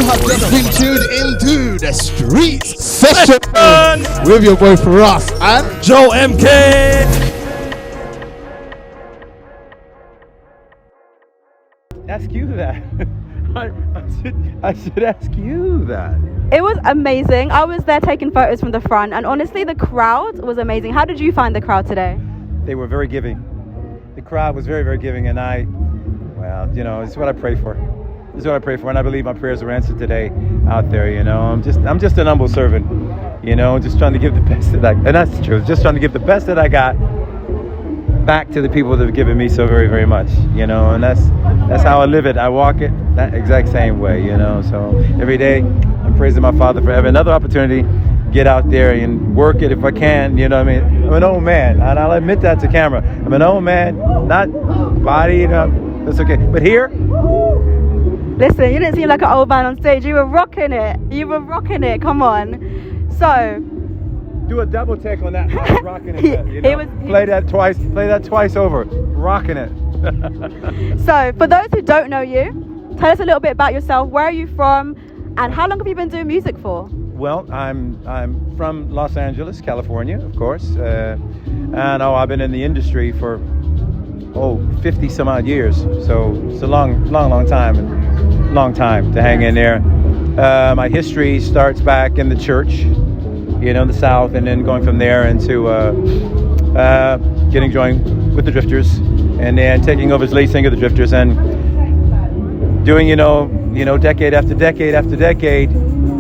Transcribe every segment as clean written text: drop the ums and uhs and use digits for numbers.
have just been tuned into the Streets Session with your boy Firahs and Joe MK. Ask you that. I should ask you that. It was amazing. I was there taking photos from the front, and honestly, the crowd was amazing. How did you find the crowd today? They were very giving. The crowd was very, very giving, and it's what I pray for. This is what I pray for, and I believe my prayers were answered today out there. I'm just an humble servant. Just trying to give the best and that's the truth. Just trying to give the best that I got back to the people that have given me so very, very much. And that's how I live it. I walk it that exact same way. So every day I'm praising my Father for having another opportunity. Get out there and work it if I can. You know what I mean? I'm an old man, and I'll admit that to camera. I'm an old man, not bodied up. That's okay. But here. Listen, you didn't seem like an old man on stage. You were rocking it. Come on. So. Do a double take on that. I was rocking it. Play that twice over. Rocking it. So, for those who don't know you, tell us a little bit about yourself. Where are you from, and how long have you been doing music for? Well, I'm from Los Angeles, California, of course, and I've been in the industry for 50 some odd years. So it's a long time to hang in there. My history starts back in the church, in the South, and then going from there into getting joined with the Drifters, and then taking over as lead singer of the Drifters, and doing decade after decade after decade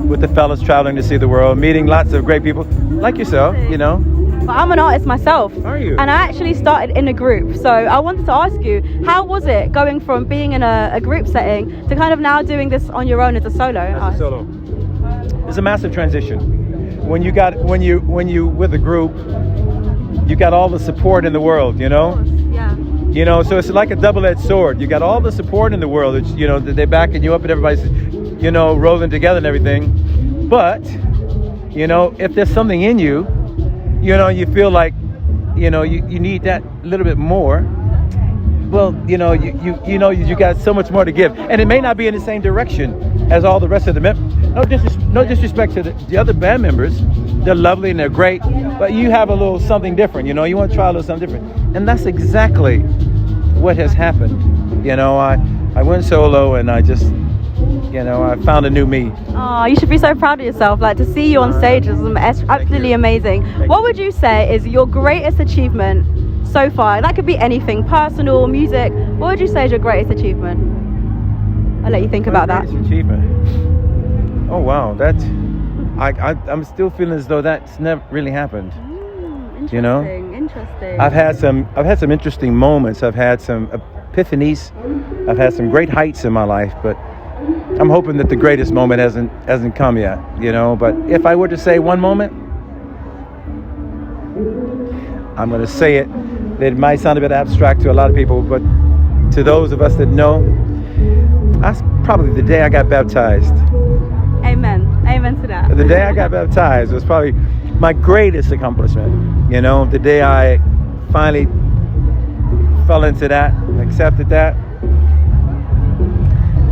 with the fellas, traveling to see the world, meeting lots of great people like yourself. Well, I'm an artist myself. Are you? And I actually started in a group. So I wanted to ask you, how was it going from being in a group setting to kind of now doing this on your own as a solo artist? It's a massive transition. When you with a group, you got all the support in the world, Of course, yeah. So it's like a double-edged sword. You got all the support in the world. It's, they're backing you up, and everybody's, rolling together and everything. But, if there's something in you, you feel like, you need that little bit more. Well, you got so much more to give, and it may not be in the same direction as all the rest of the members. No disrespect to the other band members. They're lovely and they're great, but you have a little something different. You want to try a little something different, and that's exactly what has happened. I went solo, and I just, I found a new me. Oh, you should be so proud of yourself. Like, to see you on stage is absolutely amazing. What would you say is your greatest achievement so far? That could be anything, personal, music. What would you say is your greatest achievement? I'll let you think about that. Achievement. Oh wow, I'm still feeling as though that's never really happened. Interesting. I've had some interesting moments. I've had some epiphanies. I've had some great heights in my life, but I'm hoping that the greatest moment hasn't come yet. But if I were to say one moment, I'm going to say it. It might sound a bit abstract to a lot of people, but to those of us that know, that's probably the day I got baptized. Amen to that. The day I got baptized was probably my greatest accomplishment. The day I finally fell into that, accepted that.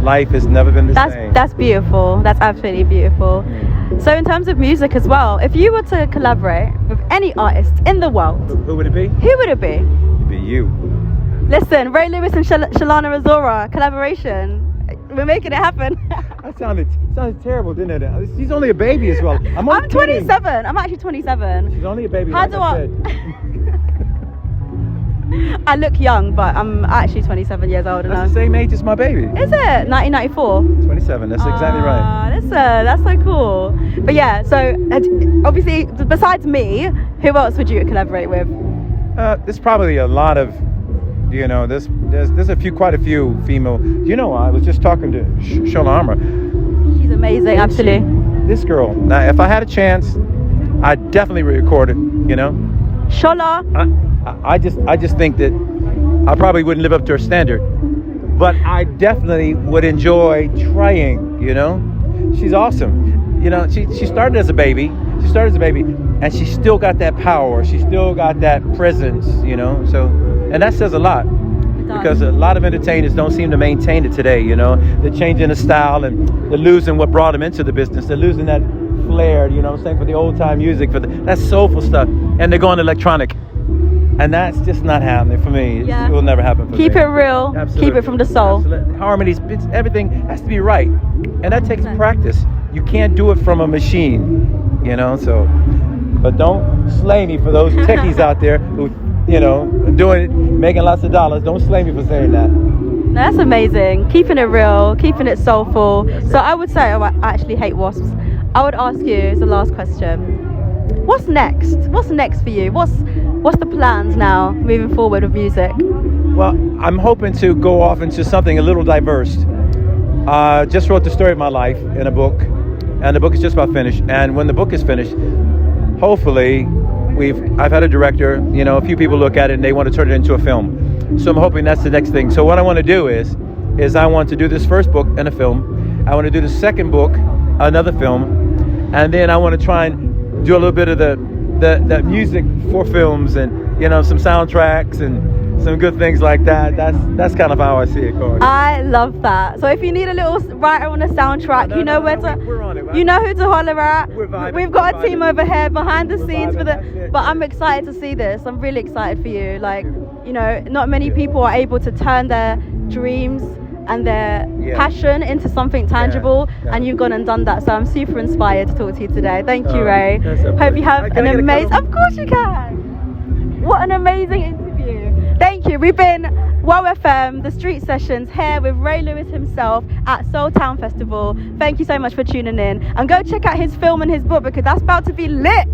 Life has never been the same. That's beautiful. That's absolutely beautiful. So in terms of music as well, if you were to collaborate with any artist in the world, who would it be? Who would it be? It'd be you. Listen, Ray Lewis and Shelana aZora collaboration. We're making it happen. That sounded terrible, didn't it? She's only a baby as well. I'm 27. I'm actually 27. She's only a baby. How do I? I look young, but I'm actually 27 years old. That's the same age as my baby. Is it? 1994? 27, that's exactly right. That's so cool. But yeah, so obviously, besides me, who else would you collaborate with? There's probably a lot of, there's quite a few female. I was just talking to Shelana. She's amazing, absolutely. This girl. Now, if I had a chance, I'd definitely record it, Shola. I just think that I probably wouldn't live up to her standard, but I definitely would enjoy trying. She's awesome. She started as a baby. And she still got that power. She still got that presence. So, and that says a lot. does. Because a lot of entertainers don't seem to maintain it today, you know. They're changing the style and they're losing what brought them into the business. They're losing that flair, you know what I'm saying, for the old time music, for that soulful stuff. And they're going electronic. And that's just not happening for me. Yeah. It will never happen for me. Keep it real. Absolutely. Keep it from the soul. Absolutely. Harmonies, everything has to be right. And that takes 100%. practice. You can't do it from a machine, you know, so. But don't slay me for those techies out there who, you know, doing it, making lots of dollars. Don't slay me for saying that. That's amazing. Keeping it real, keeping it soulful. So I would say, I actually hate wasps. I would ask you as the last question, what's next? What's next for you? What's the plans now moving forward with music? Well, I'm hoping to go off into something a little diverse. Just wrote the story of my life in a book, and the book is just about finished. And when the book is finished, hopefully, I've had a director, you know, a few people look at it and they want to turn it into a film. So I'm hoping that's the next thing. So what I want to do is I want to do this first book and a film. I want to do the second book, another film, and then I want to try and do a little bit of the music for films and, you know, some soundtracks and some good things like that. That's kind of how I see it going. I love that. So if you need a little writer on a soundtrack, you know where to. We're on it. You know who to holler at. We're vibing, We've got we're a team vibing. over here behind the scenes vibing, for that's the. it. But I'm excited to see this. I'm really excited for you. Like, you know, not many people are able to turn their dreams and their passion into something tangible, and you've gone and done that. So I'm super inspired to talk to you today. Thank you, Ray. Hope you have an amazing. Of course you can. What an amazing interview. Thank you. We've been Wow FM, the Street Sessions, here with Ray Lewis himself at Soultown Festival. Thank you so much for tuning in. And go check out his film and his book because that's about to be lit.